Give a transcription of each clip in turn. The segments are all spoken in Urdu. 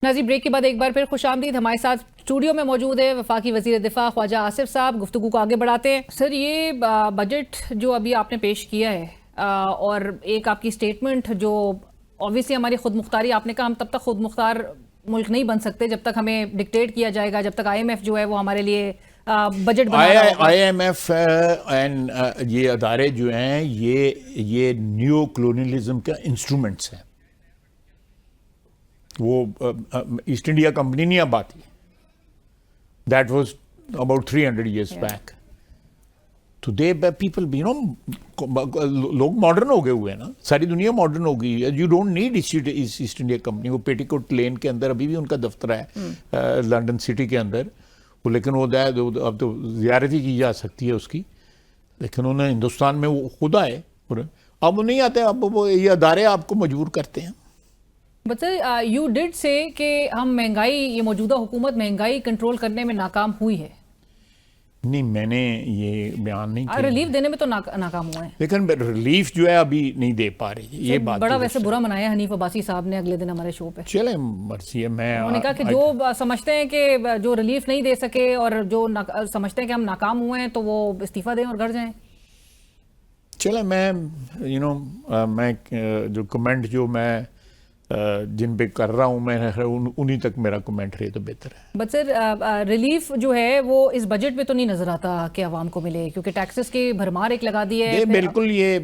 ناظرین بریک کے بعد ایک بار پھر خوش آمدید. ہمارے ساتھ اسٹوڈیو میں موجود ہے وفاقی وزیر دفاع خواجہ آصف صاحب. گفتگو کو آگے بڑھاتے ہیں. سر یہ بجٹ جو ابھی آپ نے پیش کیا ہے اور ایک آپ کی سٹیٹمنٹ جو obviously ہماری خود مختاری، آپ نے کہا ہم تب تک خود مختار ملک نہیں بن سکتے جب تک ہمیں ڈکٹیٹ کیا جائے گا، جب تک IMF جو ہے وہ ہمارے لیے بجٹ بنا رہا ہوگا. IMF اینڈ یہ ادارے جو ہیں یہ نیو کلونیلزم کا انسٹرومنٹس ہیں. وہ ایسٹ انڈیا کمپنی نہیں اب آتی. That was about 300 years back. Today people لوگ ماڈرن ہو گئے ہوئے ہیں نا، ساری دنیا ماڈرن ہو گئی ہے. You don't need East India company. وہ پیٹی کوٹ لین کے اندر ابھی بھی ان کا دفتر ہے لنڈن سٹی کے اندر، لیکن وہ اب تو زیارت ہی کی جا سکتی ہے اس کی. لیکن انہوں نے ہندوستان میں وہ خود آئے، اب وہ نہیں آتے، اب وہ یہ ادارے آپ کو مجبور کرتے ہیں. بٹ سر یو ڈڈ سے کہ ہم مہنگائی، یہ موجودہ حکومت مہنگائی کنٹرول کرنے میں ناکام ہوئی ہے. نہیں، میں نے یہ بیان نہیں کیا. ریلیف دینے میں تو ناکام ہوا ہے، لیکن ریلیف جو ہے ابھی نہیں دے پا رہی. یہ بات بڑا ویسے برا منایا حنیف عباسی صاحب نے اگلے دن ہمارے شو پہ. چلے مرضی ہے. انہوں نے کہا کہ جو سمجھتے ہیں کہ جو ریلیف نہیں دے سکے اور جو سمجھتے ہیں کہ ہم ناکام ہوئے ہیں تو وہ استعفیٰ دیں اور گھر جائیں. چلے میں میں جو کمنٹ جو میں جن پہ کر رہا ہوں میں انہی تک میرا کمنٹ رہے تو بہتر ہے. بٹ سر ریلیف جو ہے وہ اس بجٹ میں تو نہیں نظر آتا کہ عوام کو ملے، کیونکہ ٹیکسز کی بھرمار ایک لگا دی ہے. بالکل یہ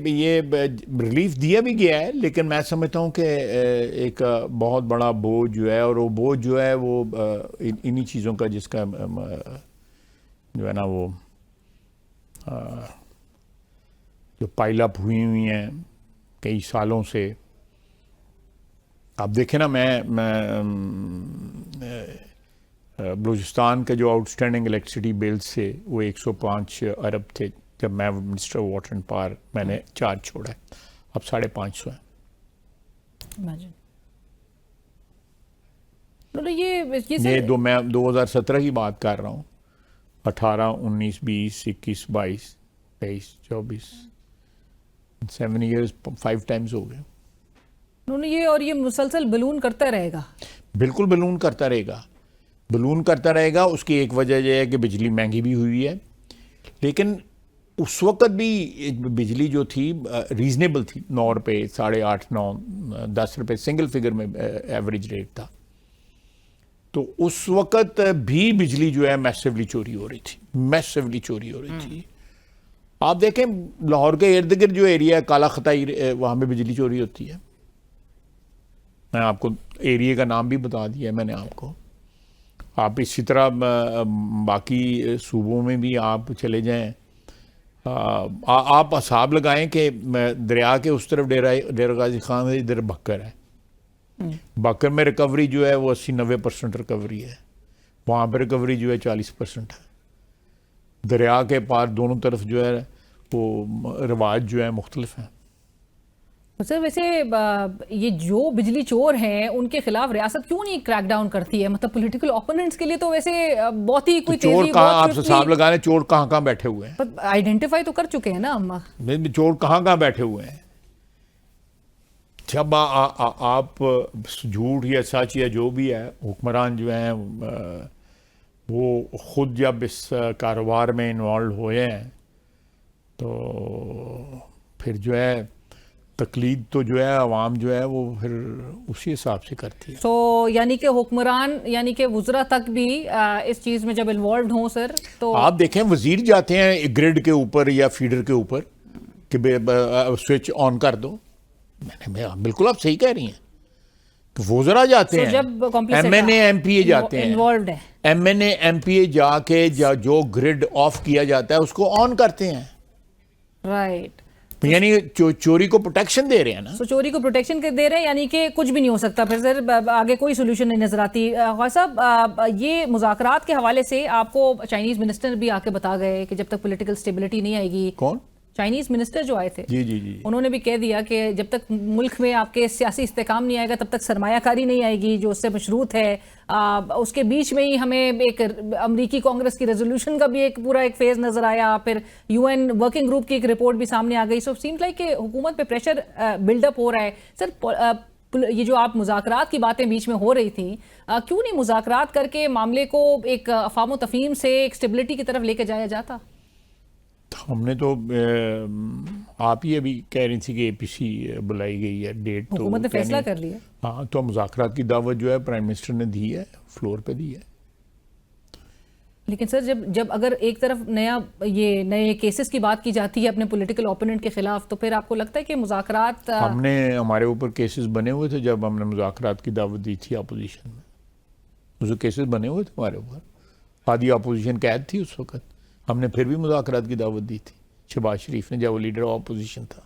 ریلیف دیا بھی گیا ہے، لیکن میں سمجھتا ہوں کہ ایک بہت بڑا بوجھ جو ہے، اور وہ بوجھ جو ہے وہ انہی چیزوں کا جس کا جو ہے نا وہ جو پائل اپ ہوئی ہیں کئی سالوں سے. آپ دیکھیں نا، میں بلوچستان کے جو آؤٹ اسٹینڈنگ الیکٹریسٹی بلز سے وہ 105 ارب تھے جب میں منسٹر واٹر اینڈ پاور میں نے چارج چھوڑا ہے، اب 550 ہیں. یہ میں 2017 کی بات کر رہا ہوں. 18 19 20 21 22 23 24 7 years 5 times ہو گئے. یہ مسلسل بلون کرتا رہے گا. بالکل بلون کرتا رہے گا. اس کی ایک وجہ یہ ہے کہ بجلی مہنگی بھی ہوئی ہے، لیکن اس وقت بھی بجلی جو تھی ریزنیبل تھی. 9 روپے 8.5 9 10 روپے سنگل فگر میں ایوریج ریٹ تھا. تو اس وقت بھی بجلی جو ہے میسیولی چوری ہو رہی تھی. آپ دیکھیں لاہور کے ارد گرد جو ایریا ہے کالا خطائی، وہاں پہ بجلی چوری ہوتی ہے. میں آپ کو ایریے کا نام بھی بتا دیا ہے میں نے آپ کو. آپ اسی طرح باقی صوبوں میں بھی آپ چلے جائیں، آپ حساب لگائیں کہ دریا کے اس طرف ڈیرہ غازی خان ہے، ادھر بکر ہے. بکر میں ریکوری جو ہے وہ 80-90% ریکوری ہے. وہاں پہ ریکوری جو ہے 40% ہے. دریا کے پار دونوں طرف جو ہے وہ رواج جو ہے مختلف ہیں. سر ویسے یہ جو بجلی چور ہیں ان کے خلاف ریاست کیوں نہیں کریک ڈاؤن کرتی ہے؟ مطلب پولیٹیکل اوپوننٹس کے لیے تو ویسے بہت ہی کوئی تیزی، آپ حساب لگانے چور کہاں بیٹھے ہوئے ہیں. آئیڈینٹیفائی تو کر چکے ہیں نا ہم. چور کہاں بیٹھے ہوئے ہیں. جب آپ جھوٹ یا سچ یا جو بھی ہے، حکمران جو ہیں وہ خود جب اس کاروبار میں انوالو ہوئے ہیں تو پھر جو ہے تقلید تو جو ہے عوام جو ہے وہ پھر اسی حساب سے کرتی ہے. یعنی کہ حکمران یعنی کہ وزراء تک بھی اس چیز میں جب انوالوڈ ہوں سر تو آپ دیکھیں وزیر جاتے ہیں گرڈ کے اوپر یا فیڈر کے اوپر کہ سوئچ آن کر دو. بالکل آپ صحیح کہہ رہی ہیں کہ وزراء جاتے ہیں، M N A M P A جاتے ہیں، M N A M P A جا کے جو گرڈ آف کیا جاتا ہے اس کو آن کرتے ہیں. رائٹ. یعنی چوری کو پروٹیکشن دے رہے ہیں نا. چوری کو پروٹیکشن دے رہے ہیں، یعنی کہ کچھ بھی نہیں ہو سکتا. پھر سر آگے کوئی سولوشن نہیں نظر آتی. خواجہ صاحب یہ مذاکرات کے حوالے سے آپ کو چائنیز منسٹر بھی آ کے بتا گئے کہ جب تک پولیٹیکل سٹیبلٹی نہیں آئے گی. کون؟ چائنیز منسٹر جو آئے تھے، جی انہوں نے بھی کہہ دیا کہ جب تک ملک میں آپ کے سیاسی استحکام نہیں آئے گا تب تک سرمایہ کاری نہیں آئے گی جو اس سے مشروط ہے. اس کے بیچ میں ہی ہمیں ایک امریکی کانگریس کی ریزولوشن کا بھی ایک پورا ایک فیز نظر آیا. پھر UN ورکنگ گروپ کی ایک رپورٹ بھی سامنے آ گئی. سو سیمز لائک کہ حکومت پہ پریشر بلڈ اپ ہو رہا ہے. سر یہ جو آپ مذاکرات کی باتیں بیچ میں ہو رہی تھیں، کیوں نہیں مذاکرات کر کے معاملے کو ایک افہام و تفہیم سے ایک اسٹیبلٹی کی طرف لے کے جایا جاتا؟ ہم نے تو آپ ہی ابھی کہہ رہی تھی کہ اے پی سی بلائی گئی ہے ڈیٹ، تو حکومت نے فیصلہ کر لیا. ہاں، تو مذاکرات کی دعوت جو ہے پرائم منسٹر نے دی ہے، فلور پہ دی ہے. لیکن سر جب اگر ایک طرف یہ نئے کیسز کی بات کی جاتی ہے اپنے پولیٹیکل اوپوننٹ کے خلاف، تو پھر آپ کو لگتا ہے کہ مذاکرات ہم نے ہمارے اوپر کیسز بنے ہوئے تھے جب ہم نے مذاکرات کی دعوت دی تھی اپوزیشن میں. اس کیسز بنے ہوئے تھے ہمارے اوپر، آدھی اپوزیشن قید تھی اس وقت. ہم نے پھر بھی مذاکرات کی دعوت دی تھی شہباز شریف نے جب وہ لیڈر آف اپوزیشن تھا.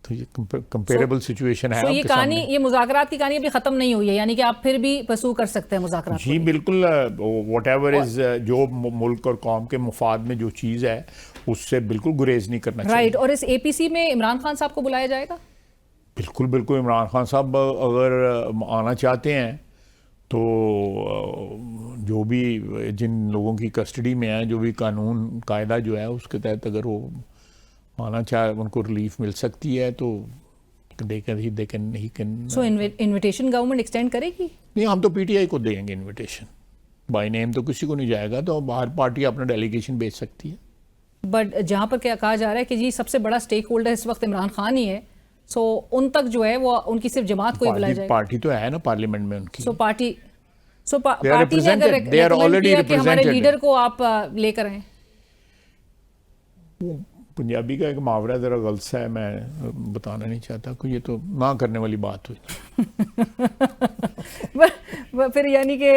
تو یہ کمپیریبل سچویشن ہے. یہ کہانی، یہ مذاکرات کی کہانی ابھی ختم نہیں ہوئی ہے، یعنی کہ آپ پھر بھی پرسو کر سکتے ہیں مذاکرات؟ جی بالکل، واٹ ایور از جو ملک اور قوم کے مفاد میں جو چیز ہے اس سے بالکل گریز نہیں کرنا چاہیے. رائٹ. اور اس اے پی سی میں عمران خان صاحب کو بلایا جائے گا؟ بالکل بالکل. عمران خان صاحب اگر آنا چاہتے ہیں تو جو بھی جن لوگوں کی کسٹڈی میں ہیں، جو بھی قانون قاعدہ جو ہے اس کے تحت اگر وہ آنا چاہے، ان کو ریلیف مل سکتی ہے تو سو انویٹیشن گورنمنٹ ایکسٹینڈ کرے گی؟ نہیں، ہم تو پی ٹی آئی کو دیں گے انویٹیشن. بائی نیم تو کسی کو نہیں جائے گا، تو باہر پارٹی اپنا ڈیلیگیشن بھیج سکتی ہے. بٹ جہاں پر کیا کہا جا رہا ہے کہ جی سب سے بڑا سٹیک ہولڈر اس وقت عمران خان ہی ہے، سو ان تک جو ہے وہ ان کی صرف جماعت کو ہی بلایا جائے گا. پارٹی تو ہے نا پارلیمنٹ میں ان کی. سو پارٹی نے اگر ریکمینڈ کیا کہ ہمارے لیڈر کو آپ لے کر آئیں. پنجابی کا ایک محاورہ ذرا غلط سا ہے، میں بتانا نہیں چاہتا کہ یہ تو نہ کرنے والی بات ہوئی. پھر یعنی کہ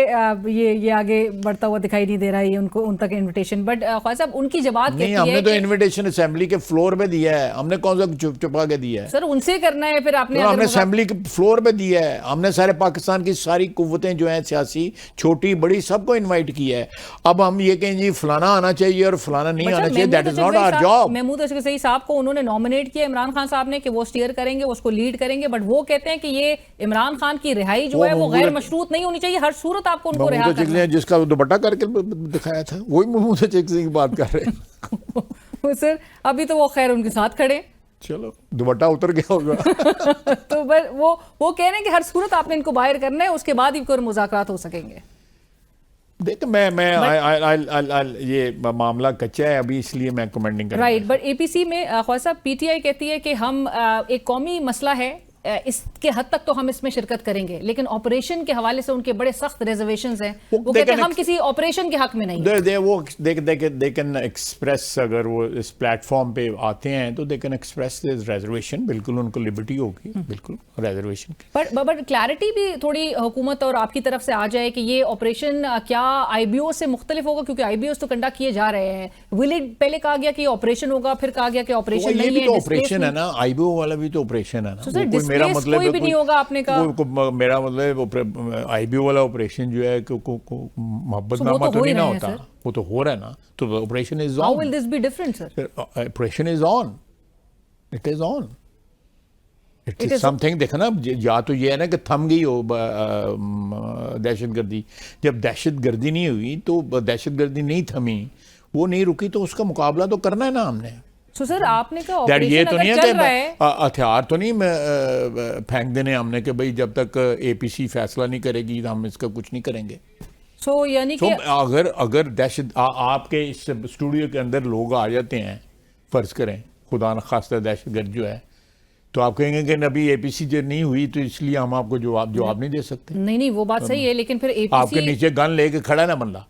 یہ آگے بڑھتا ہوا دکھائی نہیں دے رہا ہے ان تک انویٹیشن. بٹ خواجہ صاحب ان کی جماعت کہتی ہے ہم نے تو انویٹیشن اسمبلی کے فلور پہ دیا ہے. ہم نے کون سا چھپا کے دیا ہے؟ سر ان سے کرنا ہے. پھر آپ نے ہم نے اسمبلی کے فلور پہ دیا ہے. ہم نے سارے پاکستان کی ساری قوتیں جو ہیں سیاسی، چھوٹی بڑی، سب کو انوائٹ کیا ہے. اب ہم یہ کہیں جی فلانا آنا چاہیے اور فلانا نہیں آنا چاہیے، that is not our job. Mahmood Ashrafi صاحب کو انہوں نے نامنیٹ کیا عمران خان صاحب نے کہ وہ اسٹیئر کریں گے، اس کو لیڈ کریں گے. بٹ وہ کہتے ہیں کہ یہ عمران خان کی رہائی جو ہے وہ غیر مشروط نہیں ہونی چاہیے، ہر صورت آپ کو ان کو رہا کرنا ہے. جس کا دوپٹہ کر کے دکھایا تھا وہی محمود چکسی کی بات کر رہے ہیں. سر ابھی تو وہ خیر ان کے ساتھ کھڑے، چلو دوپٹہ اتر گیا ہوگا. تو وہ کہہ رہے ہیں کہ ہر صورت آپ نے ان کو باہر کرنا ہے، اس کے بعد ہی کوئی مذاکرات ہو سکیں گے. دیکھ میں یہ معاملہ کچا ہے ابھی، اس لیے میں کمنٹنگ کر رہا ہوں. رائٹ. بٹ اے پی سی میں خواجہ صاحب پی ٹی آئی کہتی ہے کہ ہم ایک قومی مسئلہ ہے، اس کے حد تک تو ہم اس میں شرکت کریں گے، لیکن آپریشن کے حوالے سے ان کے بڑے سخت ریزرویشنز ہیں. وہ کہتے ہیں ہم کسی آپریشن کے حق میں نہیں. وہ دے کین ایکسپریس، اگر وہ اس پلیٹ فارم پہ آتے ہیں تو دے کین ایکسپریس ریزرویشن. بالکل ان کو لبرٹی ہوگی، بالکل ریزرویشن. بٹ کلیئرٹی بھی تھوڑی حکومت اور آپ کی طرف سے آ جائے کہ یہ آپریشن کیا آئی بی او سے مختلف ہوگا، کیونکہ آئی بی اوز تو کنڈکٹ کیے جا رہے ہیں. پہلے کہا گیا کہ آپریشن ہوگا، پھر کہا گیا کہ آپریشن نہیں ہے. یہ بھی تو آپریشن ہے نا، آئی بی او والا بھی تو آپریشن ہے نا. میرا مطلب کوئی بھی نہیں ہوگا. آپ نے کہا میرا مطلب آئی بی او والا آپریشن جو ہے محبت نامہ تو نہیں نہ ہوتا، وہ تو ہو رہا ہے نا. تو operation is on. How will this be different, sir? Operation is on. It is on. It is some thing. دیکھا نا، یا تو یہ ہے نا کہ تھم گئی ہو دہشت گردی. جب دہشت گردی نہیں ہوئی تو دہشت گردی نہیں تھمی، وہ نہیں رکی، تو اس کا مقابلہ تو کرنا ہے نا ہم نے. سو سر آپ نے کہا یہ تو نہیں ہے کہ ہتھیار تو نہیں پھینک دینے ہم نے کہ بھئی جب تک اے پی سی فیصلہ نہیں کرے گی ہم اس کا کچھ نہیں کریں گے. سو یعنی کہ اگر دہشت آپ کے اس اسٹوڈیو کے اندر لوگ آ جاتے ہیں، فرض کریں خدا نخواستہ دہشت گرد جو ہے، تو آپ کہیں گے کہ نبی اے پی سی جو نہیں ہوئی تو اس لیے ہم آپ کو جواب نہیں دے سکتے. نہیں وہ بات صحیح ہے، لیکن پھر اے پی سی آپ کے نیچے گن لے کے کھڑا ہے نا بندہ،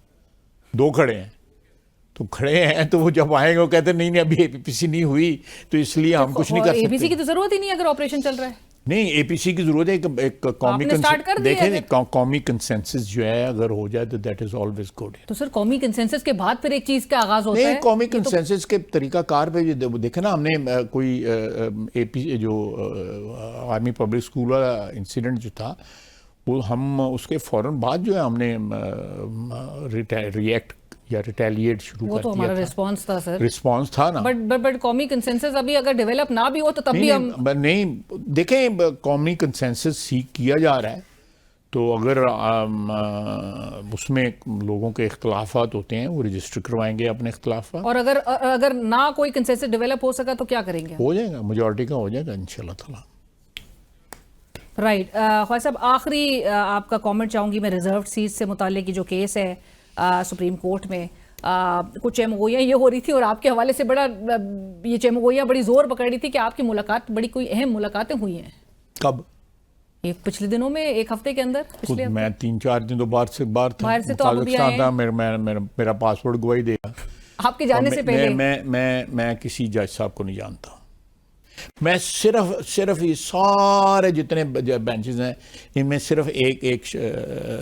دو کھڑے ہیں، تو کھڑے ہیں تو وہ جب آئیں گے وہ کہتے ہیں نہیں ابھی اے پی سی نہیں ہوئی تو اس لیے ہم کچھ نہیں کر سکتے. اے پی سی کی تو ضرورت ہی نہیں اگر آپریشن چل رہا ہے. نہیں، اے پی سی کی ضرورت ہے. ایک قومی دیکھیں قومی کنسنسس جو ہے اگر ہو جائے تو دیٹ از آلویز گڈ. تو سر قومی کنسنسس کے بعد پھر ایک چیز کا آغاز ہوتا ہے. نہیں، قومی کنسنسس کے طریقہ کار پہ دیکھیں نا، ہم نے کوئی اے پی جو آرمی پبلک اسکول والا انسیڈنٹ جو تھا، وہ ہم اس کے فوراً بعد جو ہے ہم نے ریئیکٹ یا ریٹیلیٹ شروع کر دیا. وہ تو ہمارا ریسپانس تھا سر. ریسپانس تھا نا. بٹ قومی کنسنسس ابھی اگر ڈیولپ نہ بھی ہو تو تب بھی ہم نہیں. دیکھیں قومی کنسنسس سیکھ کیا جا رہا ہے، تو اگر اس میں لوگوں کے اختلافات ہوتے ہیں وہ رجسٹر کروائیں گے اپنے اختلافات. اور اگر نہ کوئی کنسنسس ڈیولپ ہو سکا تو کیا کریں گے؟ ہو جائے گا، میجورٹی کا ہو جائے گا انشاءاللہ تعالی. رائٹ خواجہ صاحب آخری آپ کا کامنٹ چاہوں گی میں ریزرو سیٹ سے متعلق جو کیس ہے سپریم کورٹ میں کچھ چیمگوئیاں یہ ہو رہی تھی اور آپ کے حوالے سے بڑا یہ چیمگوئیاں بڑی زور پکڑ رہی تھی کہ آپ کی ملاقات بڑی کوئی اہم ملاقاتیں ہوئی ہیں کب؟ ایک پچھلے دنوں میں ایک ہفتے کے اندر خود میں 3-4 دن تو باہر سے تھا، باہر سے تو آپ ابھی آئے ہیں۔ تھا، میرا پاسپورٹ گواہی دے گا آپ کے جانے سے پہلے میں کسی جج صاحب کو نہیں جانتا. میں صرف یہ سارے جتنے بینچز ہیں ان میں صرف ایک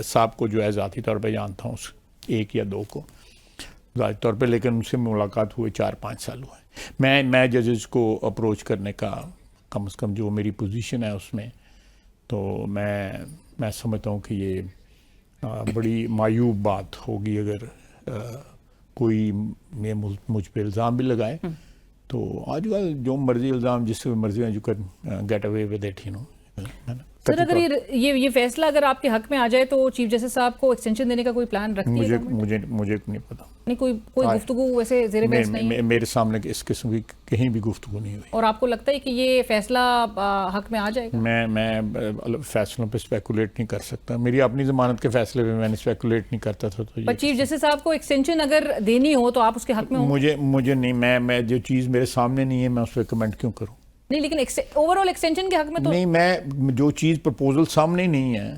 صاحب کو جو ہے ذاتی طور پہ جانتا ہوں، ایک یا دو کو ذاتی طور پہ، لیکن ان سے ملاقات ہوئے 4-5 سال ہوئے. میں ججز کو اپروچ کرنے کا کم از کم جو میری پوزیشن ہے اس میں، تو میں سمجھتا ہوں کہ یہ بڑی معیوب بات ہوگی اگر کوئی مجھ پہ الزام بھی لگائے. تو آج کل جو مرضی الزام جس سے مرضی جو کر get away with it, you know. Sir اگر یہ فیصلہ اگر آپ کے حق میں آ جائے تو چیف جسٹس صاحب کو ایکسٹینشن دینے کا کوئی پلان رکھتی ہے؟ مجھے نہیں پتا، نہیں کوئی گفتگو ویسے زیر بحث نہیں ہے؟ میرے سامنے اس قسم کی کہیں بھی گفتگو نہیں ہوئی. اور آپ کو لگتا ہے کہ یہ فیصلہ حق میں آ جائے گا؟ میں فیصلوں پہ اسپیکولیٹ نہیں کر سکتا. میری اپنی ضمانت کے فیصلے پہ میں نے اسپیکولیٹ نہیں کرتا تھا. تو چیف جسٹس صاحب کو ایکسٹینشن اگر دینی ہو تو آپ اس کے حق میں ہوں؟ مجھے نہیں، میں جو چیز میرے سامنے نہیں ہے میں اس پہ کمنٹ کیوں کروں؟ نہیں لیکن اوور آل ایکسٹینشن کے حق میں تو نہیں، میں جو چیز پرپوزل سامنے نہیں ہے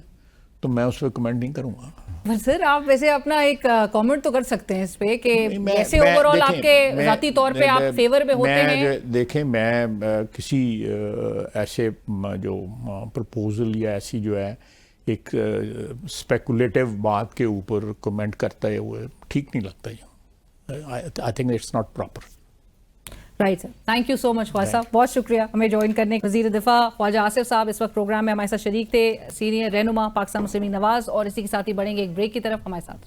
تو میں اس پہ کمنٹ نہیں کروں گا. سر آپ ویسے اپنا ایک کامنٹ تو کر سکتے ہیں اس پہ کہ ویسے اوور آل آپ کے ذاتی طور پہ آپ فیور میں ہوتے ہیں. دیکھیں میں کسی ایسے جو پرپوزل یا ایسی جو ہے ایک اسپیکولیٹو بات کے اوپر کمنٹ کرتے ہوئے ٹھیک نہیں لگتا. I think it's not proper. Right sir, thank you so much Khawaja صاحب، بہت شکریہ ہمیں جوائن کرنے. وزیر دفاع خواجہ آصف صاحب اس وقت پروگرام میں ہمارے ساتھ شریک تھے، سینئر رہنما پاکستان مسلم لیگ نواز. اور اسی کے ساتھ ہی بڑھیں گے ایک بریک کی طرف، ہمارے ساتھ.